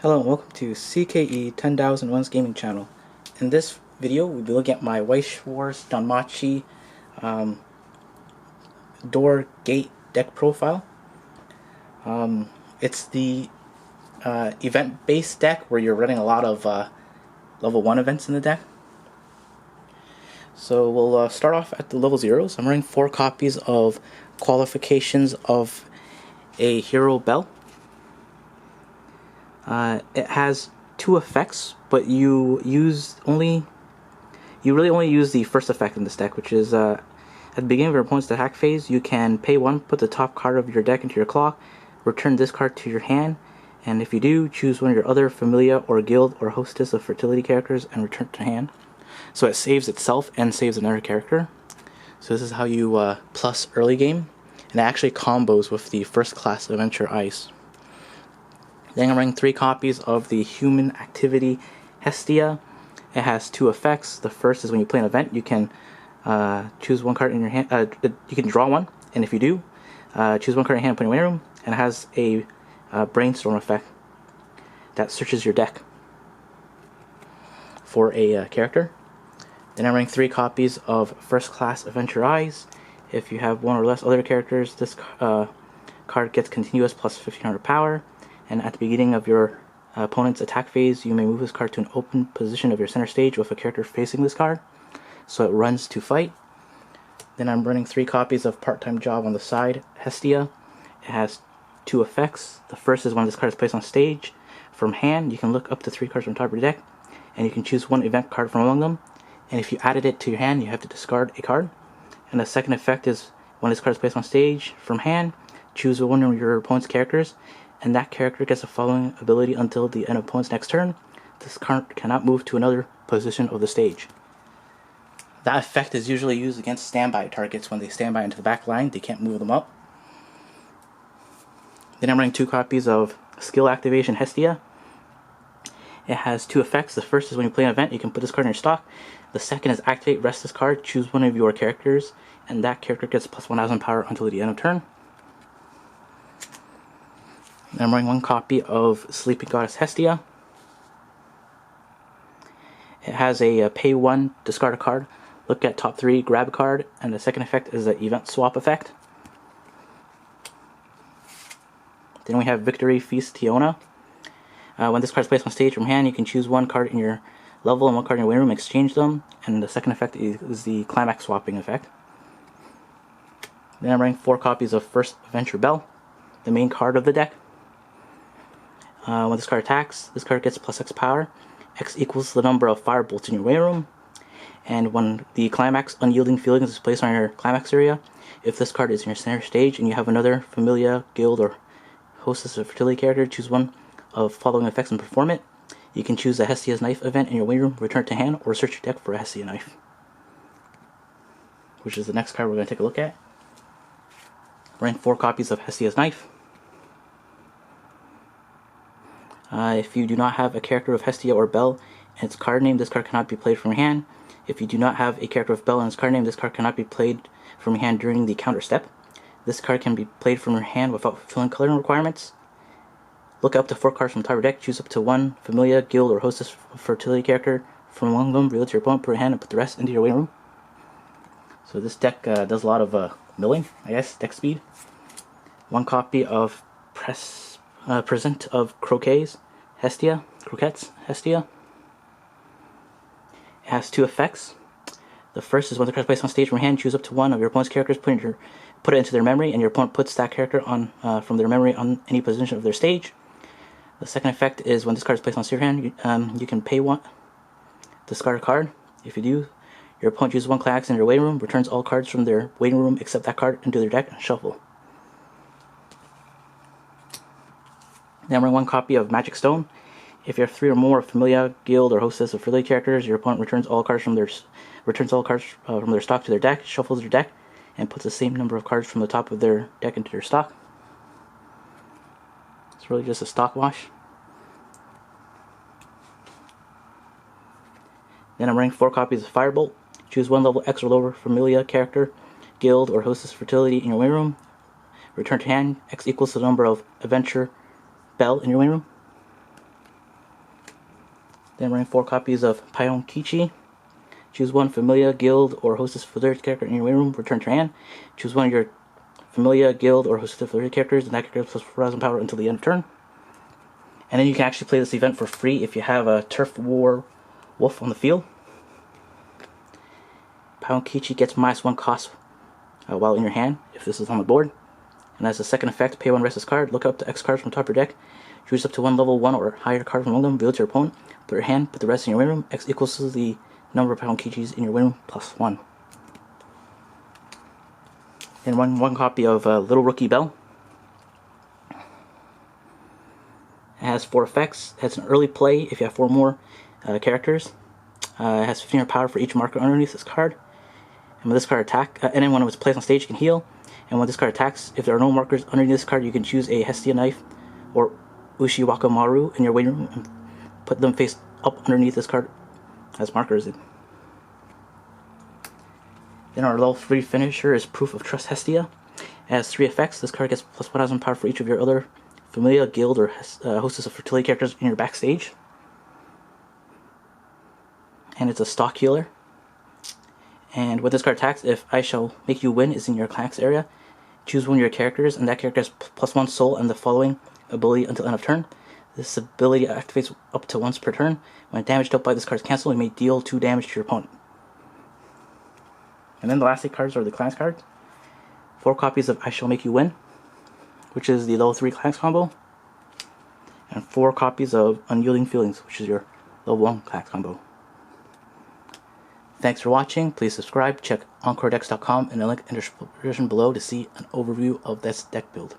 Hello and welcome to CKE 10,001's gaming channel. In this video we'll be looking at my Weiss Schwarz DanMachi door gate deck profile. It's the event based deck where you're running a lot of level 1 events in the deck. So we'll start off at the level 0s. I'm running 4 copies of qualifications of a hero bell. It has 2 effects, but you really only use the first effect in this deck, which is at the beginning of your opponent's attack phase, you can pay 1, put the top card of your deck into your claw, return this card to your hand, and if you do, choose one of your other familia or guild or hostess of fertility characters and return it to hand. So it saves itself and saves another character. So this is how you plus early game, and it actually combos with the first class adventure ice. Then I'm running 3 copies of the Human Activity Hestia. It has 2 effects. The first is when you play an event, you can choose one card in your hand. You can draw one, and if you do, choose one card in your hand and put it in your room. And it has a brainstorm effect that searches your deck for a character. Then I'm running 3 copies of First Class Adventure Eyes. If you have 1 or less other characters, this card gets continuous plus 1500 power. And at the beginning of your opponent's attack phase, you may move this card to an open position of your center stage with a character facing this card, so it runs to fight. Then I'm running 3 copies of Part-Time Job on the Side Hestia. It has 2 effects. The first is when this card is placed on stage from hand, you can look up to 3 cards from the top of your deck, and you can choose 1 event card from among them. And if you added it to your hand, you have to discard a card. And the second effect is when this card is placed on stage from hand, choose one of your opponent's characters, and that character gets the following ability until the end of the opponent's next turn. This card cannot move to another position of the stage. That effect is usually used against standby targets. When they stand by into the back line, they can't move them up. Then I'm running 2 copies of Skill Activation Hestia. It has 2 effects. The first is when you play an event, you can put this card in your stock. The second is activate rest this card, choose one of your characters, and that character gets plus 1000 power until the end of turn. I'm running 1 copy of Sleeping Goddess Hestia. It has a pay 1, discard a card, look at top 3, grab a card, and the second effect is the event swap effect. Then we have Victory Feast Tiona. When this card is placed on stage from hand, you can choose 1 card in your level and 1 card in your win room, exchange them, and the second effect is the climax swapping effect. Then I'm running 4 copies of First Adventure Bell, the main card of the deck. When this card attacks, this card gets plus X power. X equals the number of fire bolts in your way room. And when the climax unyielding feelings is placed on your climax area, if this card is in your center stage and you have another familia, guild, or hostess of fertility character, choose one of following effects and perform it. You can choose a Hestia's Knife event in your way room, return it to hand, or search your deck for a Hestia Knife, which is the next card we're going to take a look at. Running 4 copies of Hestia's Knife. If you do not have a character of Hestia or Bell and its card name, this card cannot be played from your hand. If you do not have a character of Bell and its card name, this card cannot be played from your hand during the counter step. This card can be played from your hand without fulfilling coloring requirements. Look up to 4 cards from the top of your deck, choose up to 1 familia, guild, or hostess fertility character from among them, reveal to your opponent, put your hand, and put the rest into your waiting room. So this deck does a lot of milling, I guess, deck speed. 1 copy of Present of Croquets Hestia. It has 2 effects. The first is when the card is placed on stage from your hand, choose up to 1 of your opponent's characters, put it into their memory, and your opponent puts that character on from their memory on any position of their stage. The second effect is when this card is placed on your hand, you can pay 1, discard a card. If you do, your opponent chooses 1 climax in your waiting room, returns all cards from their waiting room except that card into their deck, and shuffle. Then we're 1 copy of Magic Stone. If you have 3 or more familia, guild, or hostess of fertility characters, your opponent returns all cards from their stock to their deck, shuffles their deck, and puts the same number of cards from the top of their deck into their stock. It's really just a stock wash. Then I'm running 4 copies of Firebolt. Choose 1 level X or lower familia character, guild, or hostess fertility in your waiting room. Return to hand. X equals the number of adventure Bell in your waiting room. Then I'm running 4 copies of Kichi. Choose one Familia, Guild, or Hostess Familiar character in your win room. Return to your hand. Choose one of your Familia, Guild, or Hostess Familiar characters, and that character plus 4,000 power until the end of turn. And then you can actually play this event for free if you have a Turf War Wolf on the field. Kichi gets -1 cost while in your hand, if this is on the board. And as a second effect, pay 1 restless card, look up to X cards from top of your deck, choose up to 1 level 1 or higher card from among them, reveal to your opponent, put your hand, put the rest in your win room, X equals to the number of Kichis in your win room plus 1. And one copy of Little Rookie Bell. It has 4 effects. It has an early play if you have 4 more characters. It has 1500 power for each marker underneath this card. And when this card attacks, and then when it was placed on stage, you can heal. And when this card attacks, if there are no markers underneath this card, you can choose a Hestia knife or Ushiwaka Maru in your waiting room and put them face up underneath this card as markers. Then our level 3 finisher is Proof of Trust Hestia. It has 3 effects. This card gets plus 1,000 power for each of your other Familia, Guild, or Hostess of Fertility characters in your backstage. And it's a stock healer. And when this card attacks, if I Shall Make You Win is in your climax area, choose one of your characters, and that character has plus 1 soul and the following ability until end of turn. This ability activates up to once per turn. When damage dealt by this card is cancelled, you may deal 2 damage to your opponent. And then the last 8 cards are the climax cards. 4 copies of I Shall Make You Win, which is the level 3 climax combo. And 4 copies of Unyielding Feelings, which is your level 1 climax combo. Thanks for watching. Please subscribe, check EncoreDecks.com and the link in the description below to see an overview of this deck build.